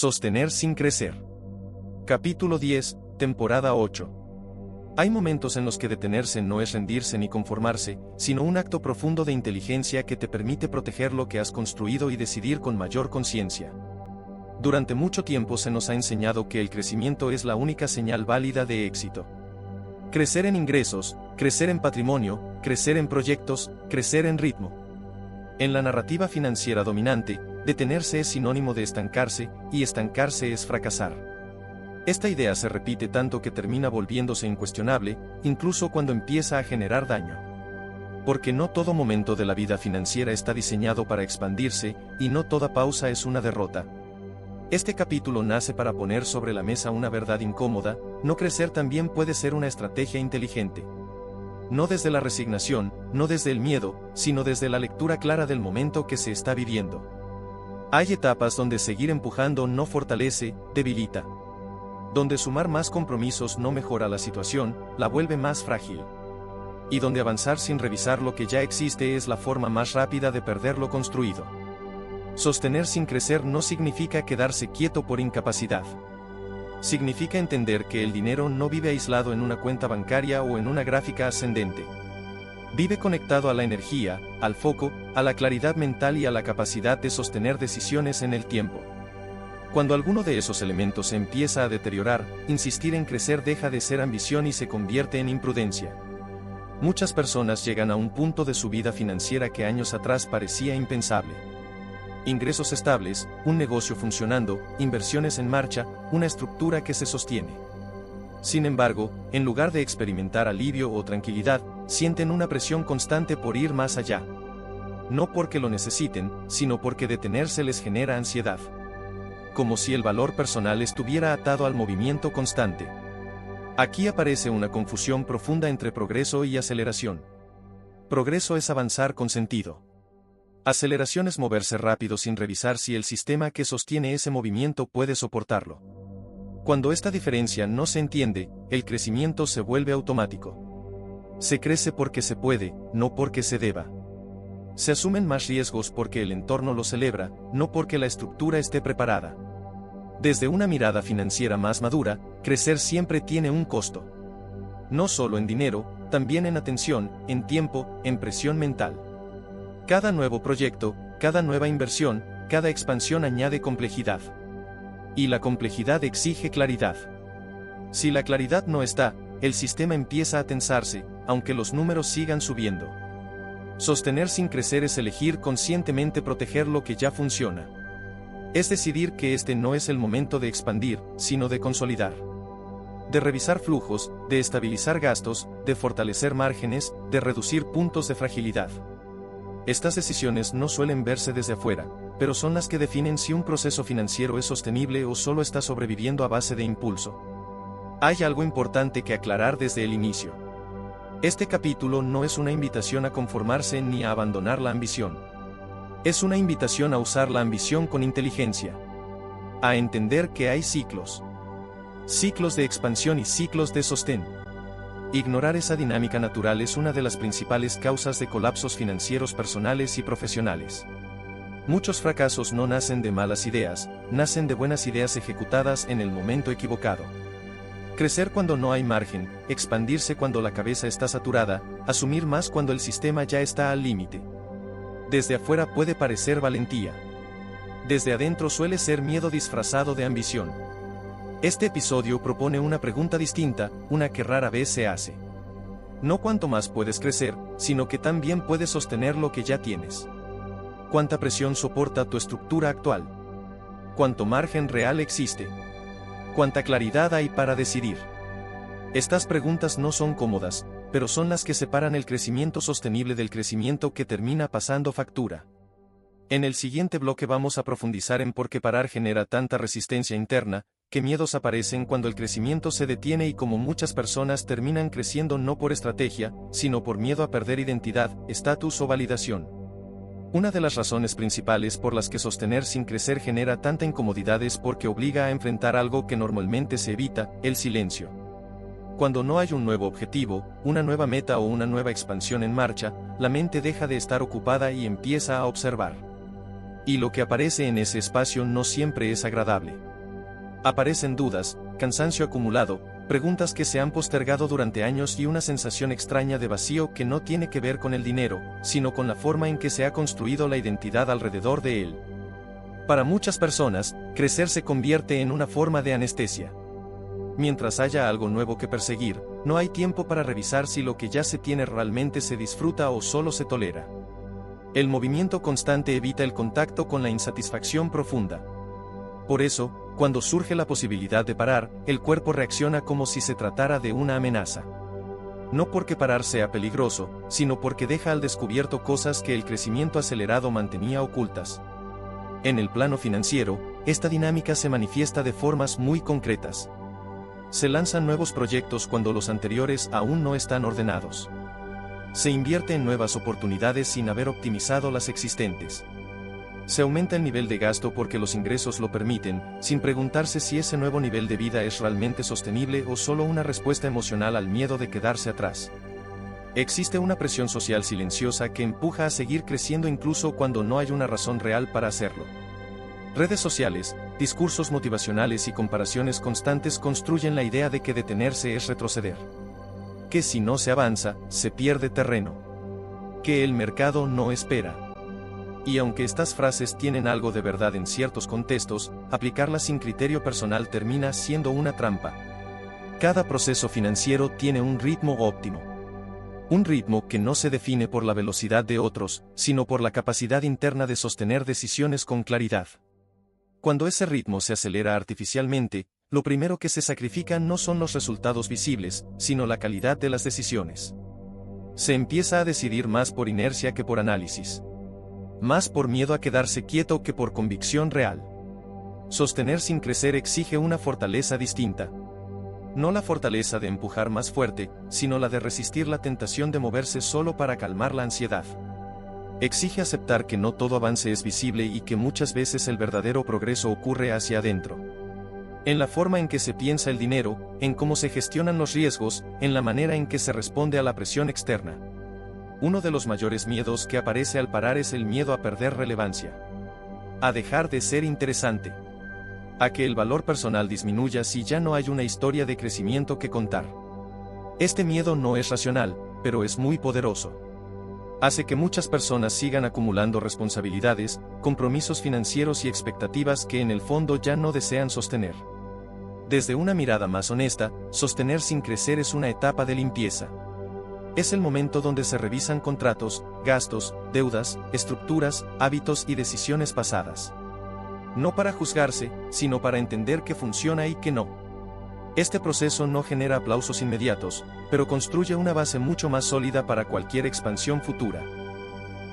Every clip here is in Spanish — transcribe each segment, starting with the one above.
Sostener sin crecer. Capítulo 10, temporada 8. Hay momentos en los que detenerse no es rendirse ni conformarse, sino un acto profundo de inteligencia que te permite proteger lo que has construido y decidir con mayor conciencia. Durante mucho tiempo se nos ha enseñado que el crecimiento es la única señal válida de éxito. Crecer en ingresos, crecer en patrimonio, crecer en proyectos, crecer en ritmo. En la narrativa financiera dominante, detenerse es sinónimo de estancarse, y estancarse es fracasar. Esta idea se repite tanto que termina volviéndose incuestionable, incluso cuando empieza a generar daño. Porque no todo momento de la vida financiera está diseñado para expandirse, y no toda pausa es una derrota. Este capítulo nace para poner sobre la mesa una verdad incómoda: no crecer también puede ser una estrategia inteligente. No desde la resignación, no desde el miedo, sino desde la lectura clara del momento que se está viviendo. Hay etapas donde seguir empujando no fortalece, debilita. Donde sumar más compromisos no mejora la situación, la vuelve más frágil. Y donde avanzar sin revisar lo que ya existe es la forma más rápida de perder lo construido. Sostener sin crecer no significa quedarse quieto por incapacidad. Significa entender que el dinero no vive aislado en una cuenta bancaria o en una gráfica ascendente. Vive conectado a la energía, al foco, a la claridad mental y a la capacidad de sostener decisiones en el tiempo. Cuando alguno de esos elementos se empieza a deteriorar, insistir en crecer deja de ser ambición y se convierte en imprudencia. Muchas personas llegan a un punto de su vida financiera que años atrás parecía impensable. Ingresos estables, un negocio funcionando, inversiones en marcha, una estructura que se sostiene. Sin embargo, en lugar de experimentar alivio o tranquilidad, sienten una presión constante por ir más allá. No porque lo necesiten, sino porque detenerse les genera ansiedad. Como si el valor personal estuviera atado al movimiento constante. Aquí aparece una confusión profunda entre progreso y aceleración. Progreso es avanzar con sentido. Aceleración es moverse rápido sin revisar si el sistema que sostiene ese movimiento puede soportarlo. Cuando esta diferencia no se entiende, el crecimiento se vuelve automático. Se crece porque se puede, no porque se deba. Se asumen más riesgos porque el entorno lo celebra, no porque la estructura esté preparada. Desde una mirada financiera más madura, crecer siempre tiene un costo. No solo en dinero, también en atención, en tiempo, en presión mental. Cada nuevo proyecto, cada nueva inversión, cada expansión añade complejidad. Y la complejidad exige claridad. Si la claridad no está, el sistema empieza a tensarse, aunque los números sigan subiendo. Sostener sin crecer es elegir conscientemente proteger lo que ya funciona. Es decidir que este no es el momento de expandir, sino de consolidar. De revisar flujos, de estabilizar gastos, de fortalecer márgenes, de reducir puntos de fragilidad. Estas decisiones no suelen verse desde afuera, pero son las que definen si un proceso financiero es sostenible o solo está sobreviviendo a base de impulso. Hay algo importante que aclarar desde el inicio. Este capítulo no es una invitación a conformarse ni a abandonar la ambición. Es una invitación a usar la ambición con inteligencia. A entender que hay ciclos. Ciclos de expansión y ciclos de sostén. Ignorar esa dinámica natural es una de las principales causas de colapsos financieros personales y profesionales. Muchos fracasos no nacen de malas ideas, nacen de buenas ideas ejecutadas en el momento equivocado. Crecer cuando no hay margen, expandirse cuando la cabeza está saturada, asumir más cuando el sistema ya está al límite. Desde afuera puede parecer valentía. Desde adentro suele ser miedo disfrazado de ambición. Este episodio propone una pregunta distinta, una que rara vez se hace. No cuánto más puedes crecer, sino que también puedes sostener lo que ya tienes. ¿Cuánta presión soporta tu estructura actual? ¿Cuánto margen real existe? ¿Cuánta claridad hay para decidir? Estas preguntas no son cómodas, pero son las que separan el crecimiento sostenible del crecimiento que termina pasando factura. En el siguiente bloque vamos a profundizar en por qué parar genera tanta resistencia interna, qué miedos aparecen cuando el crecimiento se detiene y cómo muchas personas terminan creciendo no por estrategia, sino por miedo a perder identidad, estatus o validación. Una de las razones principales por las que sostener sin crecer genera tanta incomodidad es porque obliga a enfrentar algo que normalmente se evita, el silencio. Cuando no hay un nuevo objetivo, una nueva meta o una nueva expansión en marcha, la mente deja de estar ocupada y empieza a observar. Y lo que aparece en ese espacio no siempre es agradable. Aparecen dudas, cansancio acumulado, preguntas que se han postergado durante años y una sensación extraña de vacío que no tiene que ver con el dinero, sino con la forma en que se ha construido la identidad alrededor de él. Para muchas personas, crecer se convierte en una forma de anestesia. Mientras haya algo nuevo que perseguir, no hay tiempo para revisar si lo que ya se tiene realmente se disfruta o solo se tolera. El movimiento constante evita el contacto con la insatisfacción profunda. Por eso, cuando surge la posibilidad de parar, el cuerpo reacciona como si se tratara de una amenaza. No porque parar sea peligroso, sino porque deja al descubierto cosas que el crecimiento acelerado mantenía ocultas. En el plano financiero, esta dinámica se manifiesta de formas muy concretas. Se lanzan nuevos proyectos cuando los anteriores aún no están ordenados. Se invierte en nuevas oportunidades sin haber optimizado las existentes. Se aumenta el nivel de gasto porque los ingresos lo permiten, sin preguntarse si ese nuevo nivel de vida es realmente sostenible o solo una respuesta emocional al miedo de quedarse atrás. Existe una presión social silenciosa que empuja a seguir creciendo incluso cuando no hay una razón real para hacerlo. Redes sociales, discursos motivacionales y comparaciones constantes construyen la idea de que detenerse es retroceder. Que si no se avanza, se pierde terreno. Que el mercado no espera. Y aunque estas frases tienen algo de verdad en ciertos contextos, aplicarlas sin criterio personal termina siendo una trampa. Cada proceso financiero tiene un ritmo óptimo. Un ritmo que no se define por la velocidad de otros, sino por la capacidad interna de sostener decisiones con claridad. Cuando ese ritmo se acelera artificialmente, lo primero que se sacrifica no son los resultados visibles, sino la calidad de las decisiones. Se empieza a decidir más por inercia que por análisis. Más por miedo a quedarse quieto que por convicción real. Sostener sin crecer exige una fortaleza distinta. No la fortaleza de empujar más fuerte, sino la de resistir la tentación de moverse solo para calmar la ansiedad. Exige aceptar que no todo avance es visible y que muchas veces el verdadero progreso ocurre hacia adentro. En la forma en que se piensa el dinero, en cómo se gestionan los riesgos, en la manera en que se responde a la presión externa. Uno de los mayores miedos que aparece al parar es el miedo a perder relevancia. A dejar de ser interesante. A que el valor personal disminuya si ya no hay una historia de crecimiento que contar. Este miedo no es racional, pero es muy poderoso. Hace que muchas personas sigan acumulando responsabilidades, compromisos financieros y expectativas que en el fondo ya no desean sostener. Desde una mirada más honesta, sostener sin crecer es una etapa de limpieza. Es el momento donde se revisan contratos, gastos, deudas, estructuras, hábitos y decisiones pasadas. No para juzgarse, sino para entender qué funciona y qué no. Este proceso no genera aplausos inmediatos, pero construye una base mucho más sólida para cualquier expansión futura.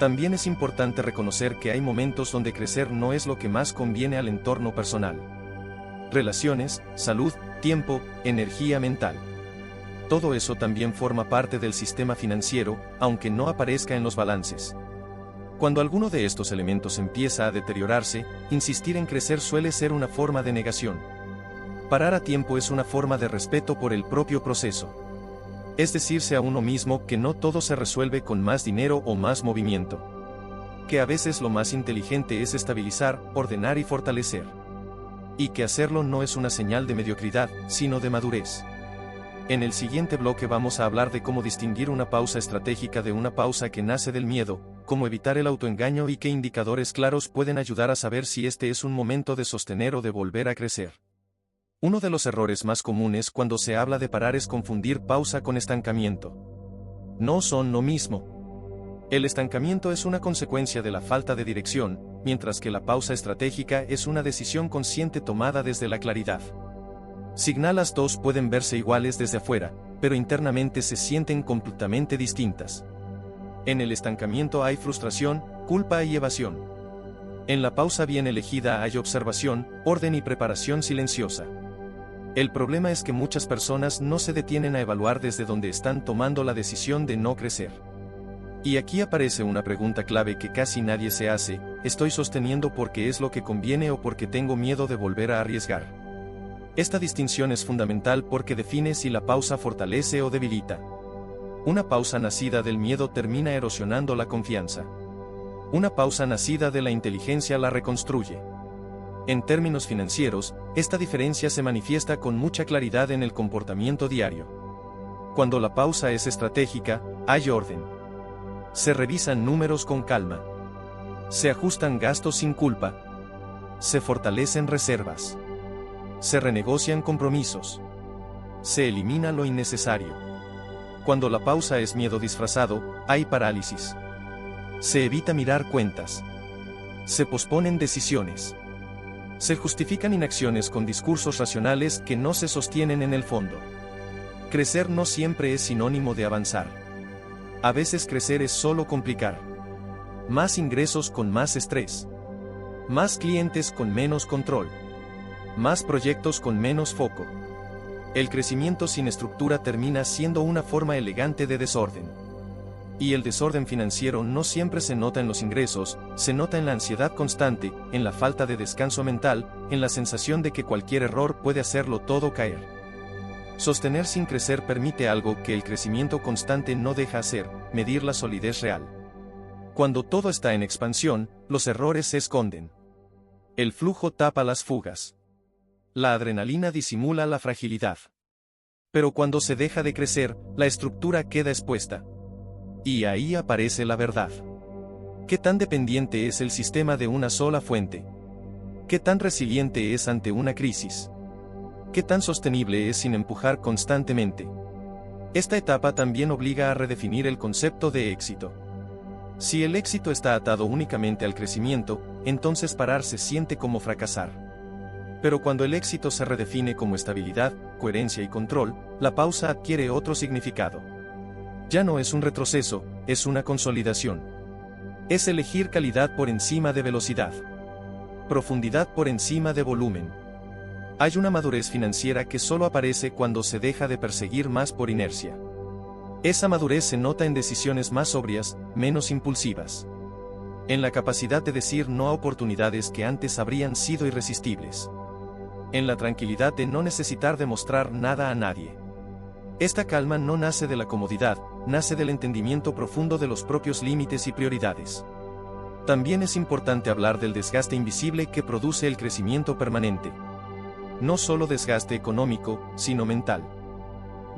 También es importante reconocer que hay momentos donde crecer no es lo que más conviene al entorno personal. Relaciones, salud, tiempo, energía mental. Todo eso también forma parte del sistema financiero, aunque no aparezca en los balances. Cuando alguno de estos elementos empieza a deteriorarse, insistir en crecer suele ser una forma de negación. Parar a tiempo es una forma de respeto por el propio proceso. Es decirse a uno mismo que no todo se resuelve con más dinero o más movimiento. Que a veces lo más inteligente es estabilizar, ordenar y fortalecer. Y que hacerlo no es una señal de mediocridad, sino de madurez. En el siguiente bloque vamos a hablar de cómo distinguir una pausa estratégica de una pausa que nace del miedo, cómo evitar el autoengaño y qué indicadores claros pueden ayudar a saber si este es un momento de sostener o de volver a crecer. Uno de los errores más comunes cuando se habla de parar es confundir pausa con estancamiento. No son lo mismo. El estancamiento es una consecuencia de la falta de dirección, mientras que la pausa estratégica es una decisión consciente tomada desde la claridad. Las dos pueden verse iguales desde afuera, pero internamente se sienten completamente distintas. En el estancamiento hay frustración, culpa y evasión. En la pausa bien elegida hay observación, orden y preparación silenciosa. El problema es que muchas personas no se detienen a evaluar desde donde están tomando la decisión de no crecer. Y aquí aparece una pregunta clave que casi nadie se hace: ¿estoy sosteniendo porque es lo que conviene o porque tengo miedo de volver a arriesgar? Esta distinción es fundamental porque define si la pausa fortalece o debilita. Una pausa nacida del miedo termina erosionando la confianza. Una pausa nacida de la inteligencia la reconstruye. En términos financieros, esta diferencia se manifiesta con mucha claridad en el comportamiento diario. Cuando la pausa es estratégica, hay orden. Se revisan números con calma. Se ajustan gastos sin culpa. Se fortalecen reservas. Se renegocian compromisos. Se elimina lo innecesario. Cuando la pausa es miedo disfrazado, hay parálisis. Se evita mirar cuentas. Se posponen decisiones. Se justifican inacciones con discursos racionales que no se sostienen en el fondo. Crecer no siempre es sinónimo de avanzar. A veces crecer es solo complicar. Más ingresos con más estrés. Más clientes con menos control. Más proyectos con menos foco. El crecimiento sin estructura termina siendo una forma elegante de desorden. Y el desorden financiero no siempre se nota en los ingresos, se nota en la ansiedad constante, en la falta de descanso mental, en la sensación de que cualquier error puede hacerlo todo caer. Sostener sin crecer permite algo que el crecimiento constante no deja hacer: medir la solidez real. Cuando todo está en expansión, los errores se esconden. El flujo tapa las fugas. La adrenalina disimula la fragilidad. Pero cuando se deja de crecer, la estructura queda expuesta. Y ahí aparece la verdad. ¿Qué tan dependiente es el sistema de una sola fuente? ¿Qué tan resiliente es ante una crisis? ¿Qué tan sostenible es sin empujar constantemente? Esta etapa también obliga a redefinir el concepto de éxito. Si el éxito está atado únicamente al crecimiento, entonces parar se siente como fracasar. Pero cuando el éxito se redefine como estabilidad, coherencia y control, la pausa adquiere otro significado. Ya no es un retroceso, es una consolidación. Es elegir calidad por encima de velocidad. Profundidad por encima de volumen. Hay una madurez financiera que solo aparece cuando se deja de perseguir más por inercia. Esa madurez se nota en decisiones más sobrias, menos impulsivas. En la capacidad de decir no a oportunidades que antes habrían sido irresistibles. En la tranquilidad de no necesitar demostrar nada a nadie. Esta calma no nace de la comodidad, nace del entendimiento profundo de los propios límites y prioridades. También es importante hablar del desgaste invisible que produce el crecimiento permanente. No solo desgaste económico, sino mental.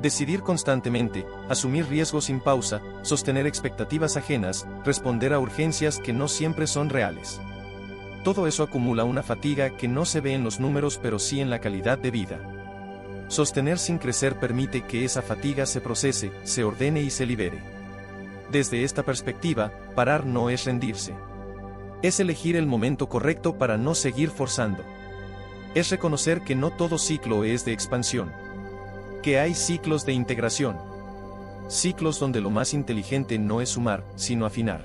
Decidir constantemente, asumir riesgos sin pausa, sostener expectativas ajenas, responder a urgencias que no siempre son reales. Todo eso acumula una fatiga que no se ve en los números pero sí en la calidad de vida. Sostener sin crecer permite que esa fatiga se procese, se ordene y se libere. Desde esta perspectiva, parar no es rendirse. Es elegir el momento correcto para no seguir forzando. Es reconocer que no todo ciclo es de expansión. Que hay ciclos de integración. Ciclos donde lo más inteligente no es sumar, sino afinar.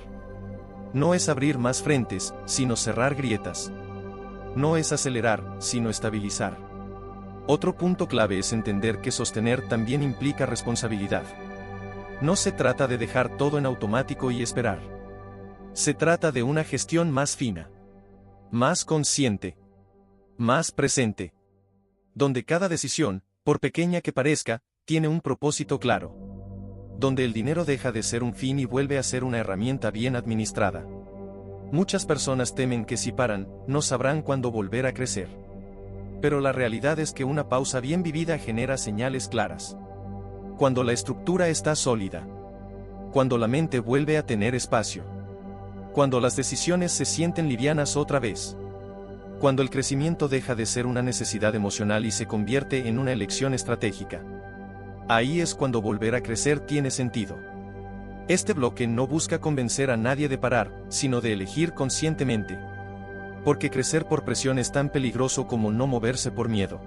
No es abrir más frentes, sino cerrar grietas. No es acelerar, sino estabilizar. Otro punto clave es entender que sostener también implica responsabilidad. No se trata de dejar todo en automático y esperar. Se trata de una gestión más fina. Más consciente. Más presente. Donde cada decisión, por pequeña que parezca, tiene un propósito claro. Donde el dinero deja de ser un fin y vuelve a ser una herramienta bien administrada. Muchas personas temen que si paran, no sabrán cuándo volver a crecer. Pero la realidad es que una pausa bien vivida genera señales claras. Cuando la estructura está sólida. Cuando la mente vuelve a tener espacio. Cuando las decisiones se sienten livianas otra vez. Cuando el crecimiento deja de ser una necesidad emocional y se convierte en una elección estratégica. Ahí es cuando volver a crecer tiene sentido. Este bloque no busca convencer a nadie de parar, sino de elegir conscientemente. Porque crecer por presión es tan peligroso como no moverse por miedo.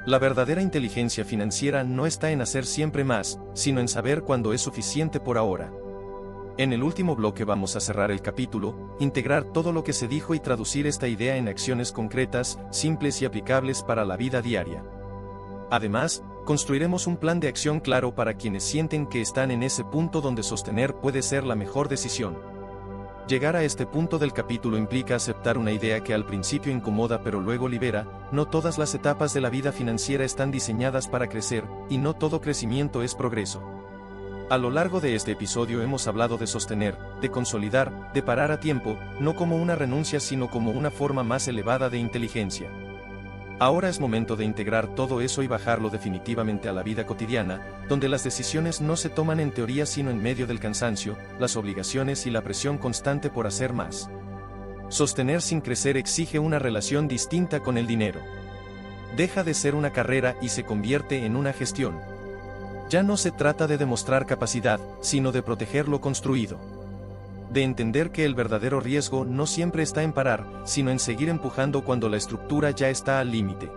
La verdadera inteligencia financiera no está en hacer siempre más, sino en saber cuándo es suficiente por ahora. En el último bloque vamos a cerrar el capítulo, integrar todo lo que se dijo y traducir esta idea en acciones concretas, simples y aplicables para la vida diaria. Además, construiremos un plan de acción claro para quienes sienten que están en ese punto donde sostener puede ser la mejor decisión. Llegar a este punto del capítulo implica aceptar una idea que al principio incomoda pero luego libera: no todas las etapas de la vida financiera están diseñadas para crecer, y no todo crecimiento es progreso. A lo largo de este episodio hemos hablado de sostener, de consolidar, de parar a tiempo, no como una renuncia sino como una forma más elevada de inteligencia. Ahora es momento de integrar todo eso y bajarlo definitivamente a la vida cotidiana, donde las decisiones no se toman en teoría sino en medio del cansancio, las obligaciones y la presión constante por hacer más. Sostener sin crecer exige una relación distinta con el dinero. Deja de ser una carrera y se convierte en una gestión. Ya no se trata de demostrar capacidad, sino de proteger lo construido. De entender que el verdadero riesgo no siempre está en parar, sino en seguir empujando cuando la estructura ya está al límite.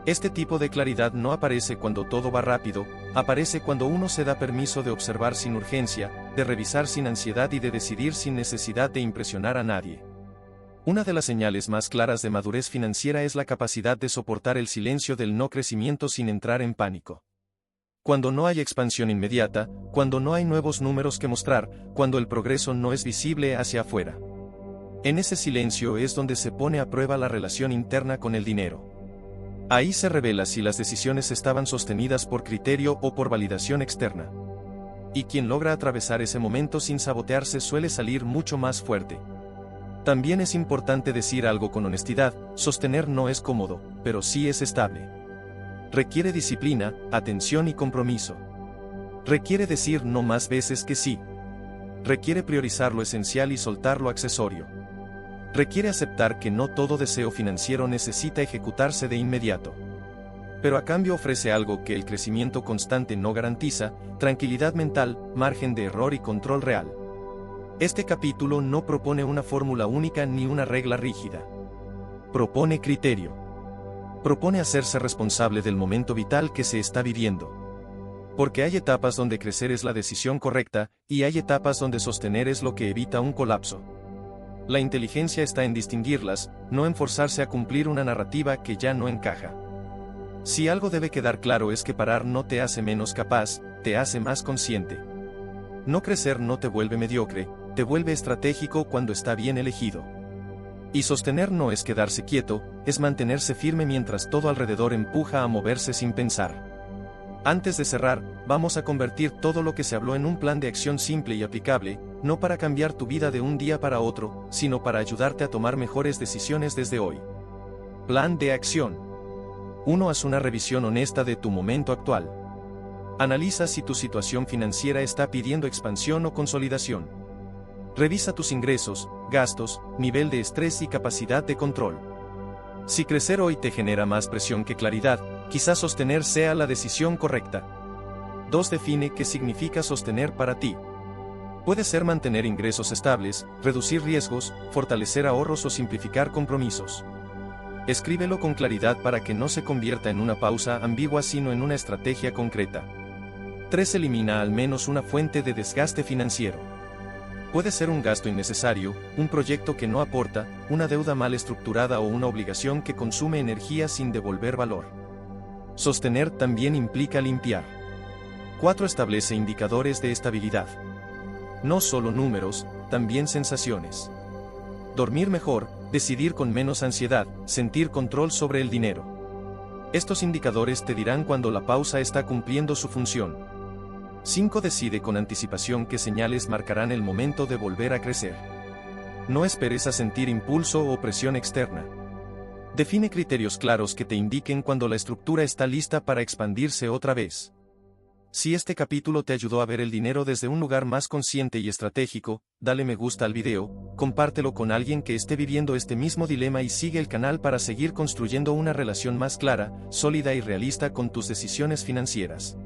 Este tipo de claridad no aparece cuando todo va rápido, aparece cuando uno se da permiso de observar sin urgencia, de revisar sin ansiedad y de decidir sin necesidad de impresionar a nadie. Una de las señales más claras de madurez financiera es la capacidad de soportar el silencio del no crecimiento sin entrar en pánico. Cuando no hay expansión inmediata, cuando no hay nuevos números que mostrar, cuando el progreso no es visible hacia afuera. En ese silencio es donde se pone a prueba la relación interna con el dinero. Ahí se revela si las decisiones estaban sostenidas por criterio o por validación externa. Y quien logra atravesar ese momento sin sabotearse suele salir mucho más fuerte. También es importante decir algo con honestidad: sostener no es cómodo, pero sí es estable. Requiere disciplina, atención y compromiso. Requiere decir no más veces que sí. Requiere priorizar lo esencial y soltar lo accesorio. Requiere aceptar que no todo deseo financiero necesita ejecutarse de inmediato. Pero a cambio ofrece algo que el crecimiento constante no garantiza: tranquilidad mental, margen de error y control real. Este capítulo no propone una fórmula única ni una regla rígida. Propone criterio. Propone hacerse responsable del momento vital que se está viviendo. Porque hay etapas donde crecer es la decisión correcta, y hay etapas donde sostener es lo que evita un colapso. La inteligencia está en distinguirlas, no en forzarse a cumplir una narrativa que ya no encaja. Si algo debe quedar claro es que parar no te hace menos capaz, te hace más consciente. No crecer no te vuelve mediocre, te vuelve estratégico cuando está bien elegido. Y sostener no es quedarse quieto, es mantenerse firme mientras todo alrededor empuja a moverse sin pensar. Antes de cerrar, vamos a convertir todo lo que se habló en un plan de acción simple y aplicable, no para cambiar tu vida de un día para otro, sino para ayudarte a tomar mejores decisiones desde hoy. Plan de acción. 1. Haz una revisión honesta de tu momento actual. Analiza si tu situación financiera está pidiendo expansión o consolidación. Revisa tus ingresos, gastos, nivel de estrés y capacidad de control. Si crecer hoy te genera más presión que claridad, quizás sostener sea la decisión correcta. 2. Define qué significa sostener para ti. Puede ser mantener ingresos estables, reducir riesgos, fortalecer ahorros o simplificar compromisos. Escríbelo con claridad para que no se convierta en una pausa ambigua sino en una estrategia concreta. 3. Elimina al menos una fuente de desgaste financiero. Puede ser un gasto innecesario, un proyecto que no aporta, una deuda mal estructurada o una obligación que consume energía sin devolver valor. Sostener también implica limpiar. 4. Establece indicadores de estabilidad. No solo números, también sensaciones. Dormir mejor, decidir con menos ansiedad, sentir control sobre el dinero. Estos indicadores te dirán cuando la pausa está cumpliendo su función. 5. Decide con anticipación qué señales marcarán el momento de volver a crecer. No esperes a sentir impulso o presión externa. Define criterios claros que te indiquen cuando la estructura está lista para expandirse otra vez. Si este capítulo te ayudó a ver el dinero desde un lugar más consciente y estratégico, dale me gusta al video, compártelo con alguien que esté viviendo este mismo dilema y sigue el canal para seguir construyendo una relación más clara, sólida y realista con tus decisiones financieras.